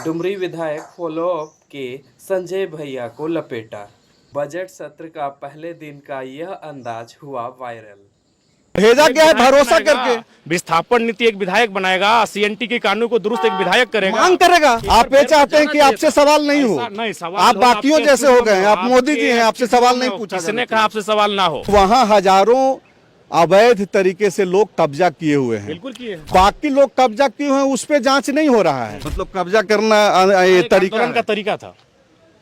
डुमरी विधायक फॉलोअप के संजय भैया को लपेटा। बजट सत्र का पहले दिन का यह अंदाज हुआ वायरल। भेजा गया है भरोसा करके। विस्थापन नीति एक विधायक बनाएगा, सीएनटी के कानून को दुरुस्त एक विधायक करेगा, मांग करेगा। आप ये चाहते हैं कि आपसे सवाल नहीं हो, नहीं सवाल आप बाकियों जैसे हो गए हैं। आप मोदी जी हैं, आपसे सवाल नहीं पूछा। किसने कहा आपसे सवाल ना हो? वहाँ हजारों अवैध तरीके से लोग कब्जा किए हुए हैं। बिल्कुल किए। बाकी लोग कब्जा किए हुए हैं, उस पे जांच नहीं हो रहा है। मतलब कब्जा करना ये तरीका का तरीका था।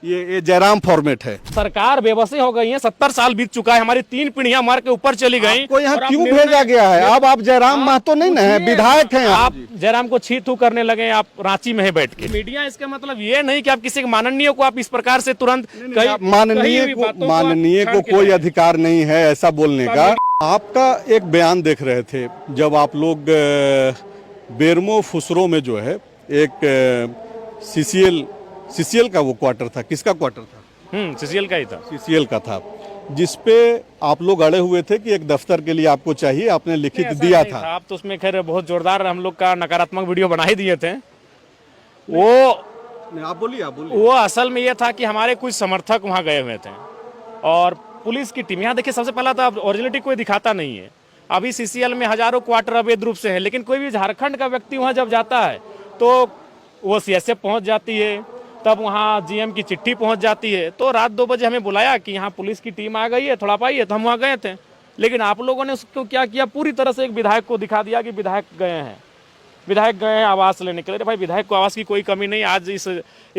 ये जयराम फॉर्मेट है। सरकार बेबसी हो गई है। 70 साल बीत चुका है, हमारी 3 पीढ़ियां मार के ऊपर चली गई। को यहाँ क्यों भेजा गया है? अब आप जयराम महतो नहीं ना है, विधायक हैं। आप जयराम को छी थू करने लगे, आप रांची में है बैठ के। मीडिया इसका मतलब ये नहीं कि आप किसी माननीय को आप इस प्रकार से तुरंत माननीय को कोई अधिकार नहीं है ऐसा बोलने का। आपका एक बयान देख रहे थे जब आप लोग बेरमो फुसरो में जो है एक सीसीएल का वो क्वार्टर था। किसका क्वार्टर था? सीसीएल का ही था। सीसीएल का था, जिसपे आप लोग अड़े हुए थे कि एक दफ्तर के लिए आपको चाहिए, आपने लिखित दिया था। आप तो उसमें खैर बहुत जोरदार हम लोग का नकारात्मक वीडियो बना ही दिए थे। वो आप बोलिए। वो असल में ये था कि हमारे कुछ समर्थक वहाँ गए हुए थे और पुलिस की टीम। यहाँ देखिए, सबसे पहला तो ओरिजिनलिटी कोई दिखाता नहीं है। अभी सीसीएल में हजारों क्वार्टर अवैध रूप से है, लेकिन कोई भी झारखंड का व्यक्ति वहाँ जब जाता है तो वो सीएसएफ पहुँच जाती है, तब वहाँ जीएम की चिट्ठी पहुँच जाती है। तो रात 2 बजे हमें बुलाया कि यहाँ पुलिस की टीम आ गई है, थोड़ा पाइए, तो हम वहाँ गए थे। लेकिन आप लोगों ने उसको क्या किया, पूरी तरह से एक विधायक को दिखा दिया कि विधायक गए हैं आवास लेने के लिए। भाई, विधायक को आवास की कोई कमी नहीं। आज इस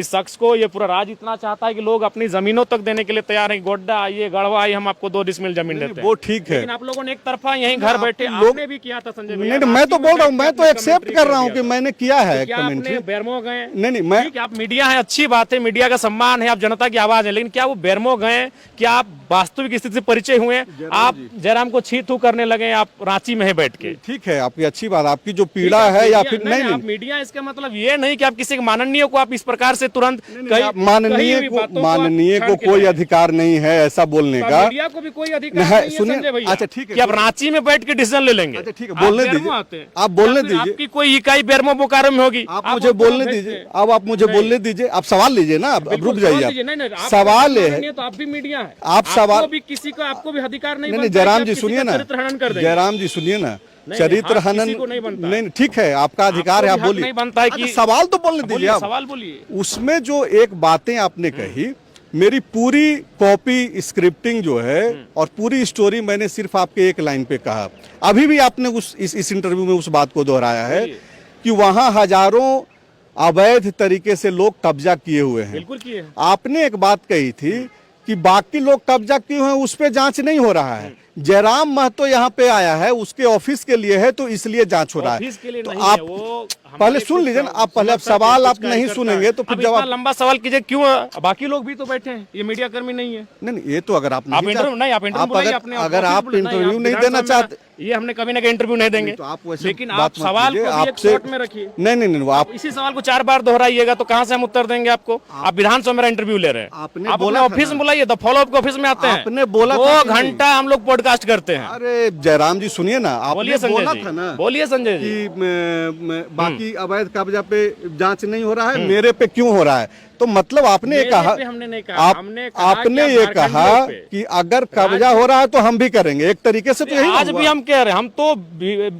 शख्स को ये पूरा राज इतना चाहता है कि लोग अपनी जमीनों तक देने के लिए तैयार हैं। गोड्डा आइए, गढ़वा आइए, हम आपको 2 डिसमिल जमीन देते हैं। वो ठीक है, लेकिन आप लोगों ने एक तरफा यहीं घर बैठे आपने भी किया था संजय भैया। नहीं, मैं तो बोल रहा हूँ, मैं तो एक्सेप्ट कर रहा हूँ कि मैंने किया है। आपने बेरमो गए? नहीं, मैं आप मीडिया है, अच्छी बात है, मीडिया का सम्मान है, आप जनता की आवाज है, लेकिन क्या वो बेरमो गए? क्या आप वास्तविक स्थिति से परिचय हुए? आप जयराम को छी थू करने लगे, आप रांची में है बैठ के। ठीक है, आपकी अच्छी बात, आपकी जो पीड़ा है या फिर नहीं, मीडिया इसका मतलब ये नहीं कि आप किसी माननीय को आप इस प्रकार से तुरंत माननीय को कोई अधिकार नहीं है ऐसा बोलने का। मीडिया को भी कोई अधिकार नहीं है संजय भैया। अच्छा ठीक है, कि आप रांची में बैठ के डिसीजन ले लेंगे। अच्छा ठीक है, बोलने दीजिए, आप बोलने दीजिए। आपकी कोई इकाई बेरमो बोकारो में होगी, आप मुझे बोलने दीजिए। अब आप मुझे बोलने दीजिए, आप सवाल लीजिए ना, अब रुक जाइए। सवाल है तो आप भी मीडिया है, आप सवाल भी किसी को आपको भी अधिकार नहीं। जयराम जी सुनिए ना, जयराम जी सुनिए ना, चरित्र हनन नहीं, ठीक है, आपका अधिकार है, आप बोलिए। नहीं बनता है कि सवाल तो बोलने दीजिए, सवाल बोलिए। उसमें जो एक बातें आपने कही, मेरी पूरी कॉपी स्क्रिप्टिंग जो है और पूरी स्टोरी मैंने सिर्फ आपके एक लाइन पे कहा। अभी भी आपने इस इंटरव्यू में उस बात को दोहराया है कि वहां हजारों अवैध तरीके से लोग कब्जा किए हुए हैं। बिल्कुल किए। आपने एक बात कही थी कि बाकी लोग कब्जा किए हुए हैं, उस पे जांच नहीं हो रहा है। जयराम महतो यहाँ पे आया है, उसके ऑफिस के लिए है, तो इसलिए जांच हो रहा है। तो आप पहले सुन लीजिए ना, आप पहले सवाल आप नहीं सुनेंगे तो फिर जवाब। लंबा सवाल कीजिए, क्यों? बाकी लोग भी तो बैठे हैं, ये मीडिया कर्मी नहीं है। नहीं, ये तो अगर आप इंटरव्यू अगर आप इंटरव्यू नहीं देना चाहते, ये हमने कभी ना इंटरव्यू नहीं देंगे, तो आप वैसे लेकिन आप सवाल को भी एक शॉर्ट में रखिए। नहीं, आप इसी सवाल को 4 बार दोहराइएगा तो कहाँ से हम उत्तर देंगे आपको? आप विधानसभा मेरा इंटरव्यू ले रहे हैं, आपने बोला ऑफिस में बुलाइए, द फॉलोअप के ऑफिस में आते हैं। आपने बोला 2 घंटा हम लोग पॉडकास्ट करते हैं। अरे जयराम जी सुनिए ना, आपने बोला था ना, बोलिए संजय जी, कि बाकी अवैध कब्जा पे जांच नहीं हो रहा है, मेरे पे क्यों हो रहा है? तो मतलब आपने ये कहा, हमने नहीं कहा, आपने ये कहा कि अगर कब्जा हो रहा है तो हम भी करेंगे। एक तरीके से तो यही आज भी हम कह रहे हैं। हम तो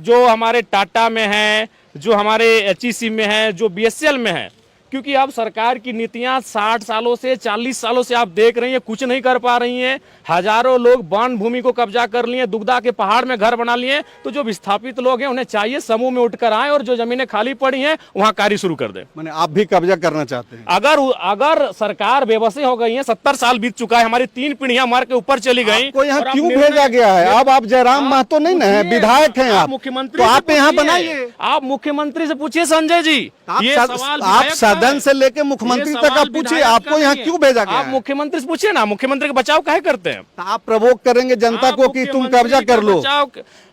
जो हमारे टाटा में है, जो हमारे एचईसी में है, जो बीएसएल में है, क्योंकि अब सरकार की नीतियां 60 सालों से 40 सालों से आप देख रही हैं, कुछ नहीं कर पा रही हैं। हजारों लोग वन भूमि को कब्जा कर लिए, दुगदा के पहाड़ में घर बना लिए। तो जो विस्थापित लोग हैं उन्हें चाहिए समूह में उठकर आए और जो जमीनें खाली पड़ी हैं वहां कार्य शुरू कर दे। मैंने आप भी कब्जा करना चाहते हैं? अगर सरकार बेबसी हो गई है, 70 साल बीत चुका है, हमारी 3 पीढ़ियां मार के ऊपर चली गई। को यहाँ क्यों भेजा गया है? अब आप जयराम महतो नहीं ना है, विधायक हैं आप, मुख्यमंत्री, तो आप यहाँ बनाइए। आप मुख्यमंत्री से पूछिए संजय जी, ये सवाल आप सदन से लेके मुख्यमंत्री तक आप पूछिए, आपको यहाँ क्यों भेजा गया? आप मुख्यमंत्री से पूछिए ना, मुख्यमंत्री का बचाव काहे करते हैं? आप प्रवोक करेंगे जनता को कि तुम कब्जा कर लो।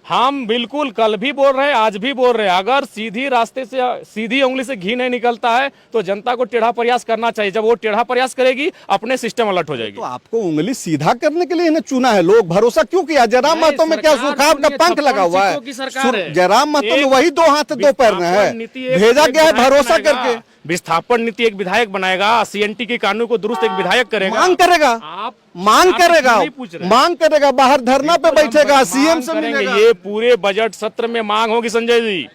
हम बिल्कुल कल भी बोल रहे हैं, आज भी बोल रहे हैं, अगर सीधी रास्ते से सीधी उंगली से घी नहीं निकलता है तो जनता को टेढ़ा प्रयास करना चाहिए। जब वो टेढ़ा प्रयास करेगी अपने सिस्टम अलर्ट हो जाएगी। तो आपको उंगली सीधा करने के लिए इन्हें चुना है, लोग भरोसा क्यों किया? जयराम महतो में क्या सुखाव का पंख लगा हुआ है? जयराम महतो में वही 2 हाथ 2 पैर में है, भेजा गया है भरोसा करके। विस्थापन नीति एक विधायक बनाएगा, सीएनटी के कानून को दुरुस्त एक विधायक करेगा। मांग करेगा, आप मांग आप करेगा, नहीं पूछ रहे। मांग करेगा, बाहर धरना पे बैठेगा, सीएम मांग से करेंगे। मिलेगा। ये पूरे बजट सत्र में मांग होगी संजय जी।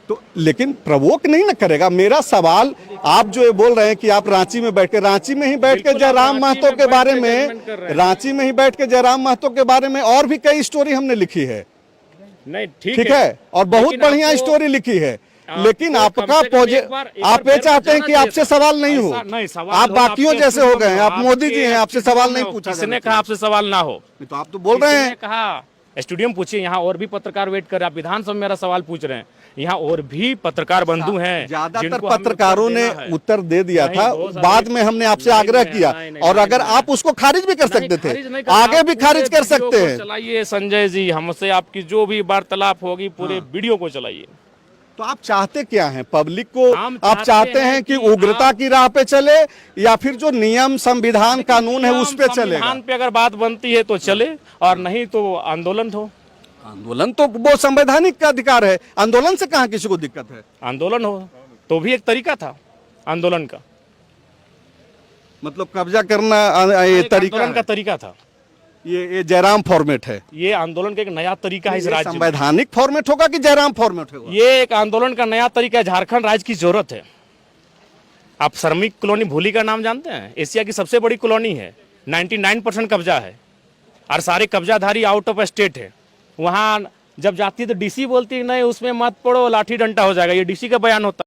तो लेकिन प्रवोक नहीं ना करेगा। मेरा सवाल, आप जो ये बोल रहे हैं कि आप रांची में बैठ के बिल्कुल, जयराम आप महतो रांची के में बारे बैठ के में, जजमेंट कर रहे हैं। रांची में ही बैठ के जयराम महतो के बारे में और भी कई स्टोरी हमने लिखी है, नहीं ठीक है, और बहुत लेकिन बढ़िया आपको- स्टोरी लिखी है। लेकिन आपको आपका कम से कम एक बार आप ये चाहते हैं कि जाना आपसे चाहिए था। सवाल नहीं हो, ऐसा नहीं, सवाल आप हो, बाकियों आपके जैसे हो गए हैं, आप आपके मोदी जी हैं, आपसे सवाल नहीं हो। पूछा किसने जाना कहा आपसे सवाल ना हो? चाहिए। तो आप तो बोल रहे किसने हैं। कहा? स्टूडियो में पूछिए, यहाँ और भी पत्रकार वेट कर रहे हैं। आप विधानसभा में मेरा सवाल पूछ रहे हैं, यहाँ और भी पत्रकार बंधु हैं। ज्यादातर जिनको हमें पत्रकारों उत्तर ने देना है। उत्तर दे दिया नहीं, था, बहुत सारे- बाद में हमने आपसे नहीं, आग्रह नहीं, किया, नहीं, और नहीं, अगर नहीं, आप उसको खारिज भी कर नहीं, सकते खारिज नहीं थे, करना। आगे आप भी पूरे खारिज कर वीडियो सकते को हैं। चलाइए संजय जी, हमसे आपकी जो भी वार्तालाप होगी पूरे वीडियो को चलाइए। तो आप चाहते क्या हैं? पब्लिक को हम आप चाहते हैं कि उग्रता की राह पे चले, या फिर जो नियम संविधान कानून है उस पे चलेगा? संविधान पे अगर बात बनती है तो चले, और नहीं तो आंदोलन हो। आंदोलन तो वो संवैधानिक का अधिकार है, आंदोलन से कहाँ किसी को दिक्कत है? आंदोलन हो तो भी एक तरीका था आंदोलन का। मतलब कब्जा करना ये एक तरीका आंदोलन का है। तरीका था। ये जयराम फॉर्मेट है। ये आंदोलन का एक नया तरीका है इस ये राज्य में। संवैधानिक फॉर्मेट होगा कि जयराम फॉर्मेट होगा? ये एक आंदोलन का नया तरीका है, झारखंड राज्य की जरूरत है। आप श्रमिक कॉलोनी भूली का नाम जानते हैं? एशिया की सबसे बड़ी कॉलोनी है, 99% कब्जा है, और सारे कब्जाधारी आउट ऑफ स्टेट है। वहाँ जब जाती है तो डीसी बोलती है नहीं उसमें मत पड़ो, लाठी डंडा हो जाएगा। ये डीसी का बयान होता है।